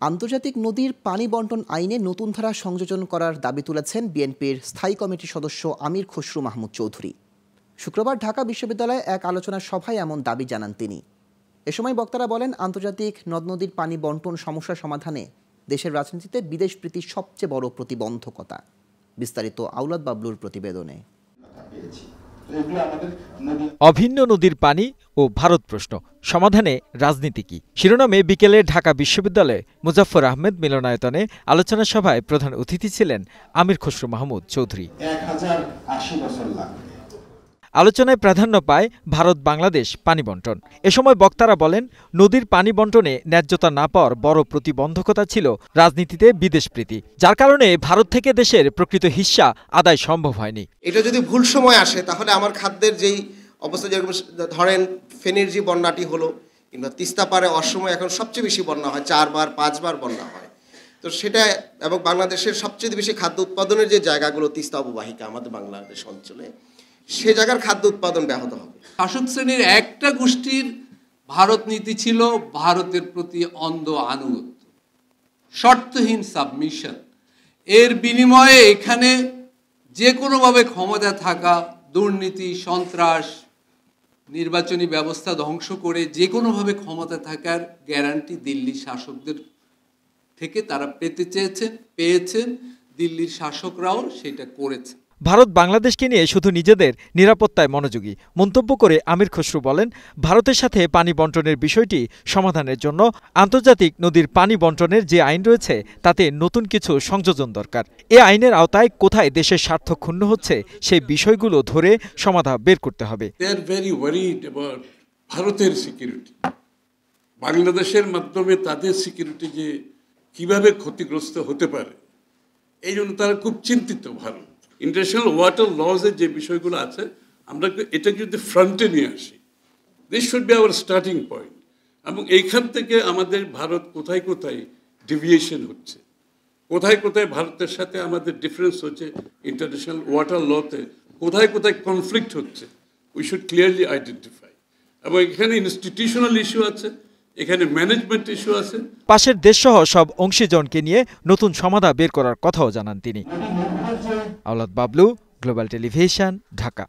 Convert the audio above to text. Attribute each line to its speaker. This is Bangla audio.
Speaker 1: আন্তর্জাতিক নদীর পানি বন্টন আইনে নতুন ধারা সংযোজন করার দাবি তুলেছেন বিএনপির স্থায়ী কমিটির সদস্য আমির খসরু মাহমুদ চৌধুরী। শুক্রবার ঢাকা বিশ্ববিদ্যালয়ে এক আলোচনা সভায় এমন দাবি জানান তিনি। এ সময় বক্তারা বলেন, আন্তর্জাতিক নদ নদীর পানি বন্টন সমস্যা সমাধানে দেশের রাজনীতিতে বিদেশপ্রীতি সবচেয়ে বড় প্রতিবন্ধকতা। বিস্তারিত আওলাদ বাবলুর প্রতিবেদনে।
Speaker 2: অভিন্ন নদীর পানি ও ভারত প্রশ্ন সমাধানে রাজনীতি কি শিরোনামে বিকেলে ঢাকা বিশ্ববিদ্যালয়ে মুজাফফর আহমেদ মিলনায়তনে আলোচনা সভায় প্রধান অতিথি ছিলেন আমির খসরু মাহমুদ চৌধুরী। আলোচনায় প্রাধান্য পায় ভারত বাংলাদেশ পানি বন্টন। এ সময় বক্তারা বলেন, নদীর পানি বন্টনে ন্যায্যতা না পাওয়ার বড় প্রতিবন্ধকতা ছিল রাজনীতিতে বিদেশপ্রীতি, যার কারণে ভারত থেকে দেশের প্রকৃত হিস্সা আদায় সম্ভব হয়নি।
Speaker 3: এটা যদি ভুল সময় আসে তাহলে আমার খাদ্যের যেই অবস্থা, যেরকম ধরেন ফেনীর যে বন্যাটি হলো, কিংবা তিস্তা পারে অসময় এখন সবচেয়ে বেশি বন্যা হয়, 4 বার 5 বার বন্যা হয়। তো সেটা এবং বাংলাদেশের সবচেয়ে বেশি খাদ্য উৎপাদনের যে জায়গাগুলো তিস্তা অববাহিকা আমাদের বাংলাদেশ অঞ্চলে, সে জায়গার খাদ্য উৎপাদন ব্যাহত হবে।
Speaker 4: শাসক শ্রেণীর একটা গোষ্ঠীর ভারত নীতি ছিল ভারতের প্রতি অন্ধ আনুগত্য, শর্তহীন সাবমিশন। এর বিনিময়ে এখানে যে কোনোভাবে ক্ষমতা থাকা, দুর্নীতি, সন্ত্রাস, নির্বাচনী ব্যবস্থা ধ্বংস করে যে কোনোভাবে ক্ষমতা থাকার গ্যারান্টি দিল্লি শাসকদের থেকে তারা পেতে চেয়েছেন, পেয়েছেন। দিল্লির শাসকরাও সেটা করেছে।
Speaker 2: ভারত বাংলাদেশকে নিয়ে শুধু নিজেদের নিরাপত্তায় মনোযোগী মন্তব্য করে আমির খসরু বলেন, ভারতের সাথে পানি বন্টনের বিষয়টি সমাধানের জন্য আন্তর্জাতিক নদীর পানি বন্টনের যে আইন রয়েছে তাতে নতুন কিছু সংযোজন দরকার। এ আইনের আওতায় কোথায় দেশের স্বার্থ ক্ষুণ্ণ হচ্ছে সেই বিষয়গুলো ধরে সমাধান বের করতে হবে।
Speaker 5: ভারতের সিকিউরিটি, বাংলাদেশের মাধ্যমে তাদের সিকিউরিটি যে কিভাবে ক্ষতিগ্রস্ত হতে পারে, এই জন্য তারা খুব চিন্তিত। ভারত ইন্টারন্যাশনাল ওয়াটার লজের যে বিষয়গুলো আছে, আমরা এটাকে যদি ফ্রন্টে নিয়ে আসি, this should be hour starting point. এবং এইখান থেকে আমাদের ভারত কোথায় কোথায় ডিভিয়েশন হচ্ছে, কোথায় কোথায় ভারতের সাথে আমাদের ডিফারেন্স হচ্ছে ইন্টারন্যাশনাল ওয়াটার লতে, কোথায় কোথায় কনফ্লিক্ট হচ্ছে, উই শুড ক্লিয়ারলি আইডেন্টিফাই। এবং এখানে ইনস্টিটিউশনাল ইস্যু আছে, এখানে ম্যানেজমেন্ট ইস্যু আছে।
Speaker 2: পাশের দেশসহ সব অংশীজনকে নিয়ে নতুন সমাধান বের করার কথাও জানান তিনি। আওলাদ বাবলু, গ্লোবাল টেলিভিশন, ঢাকা।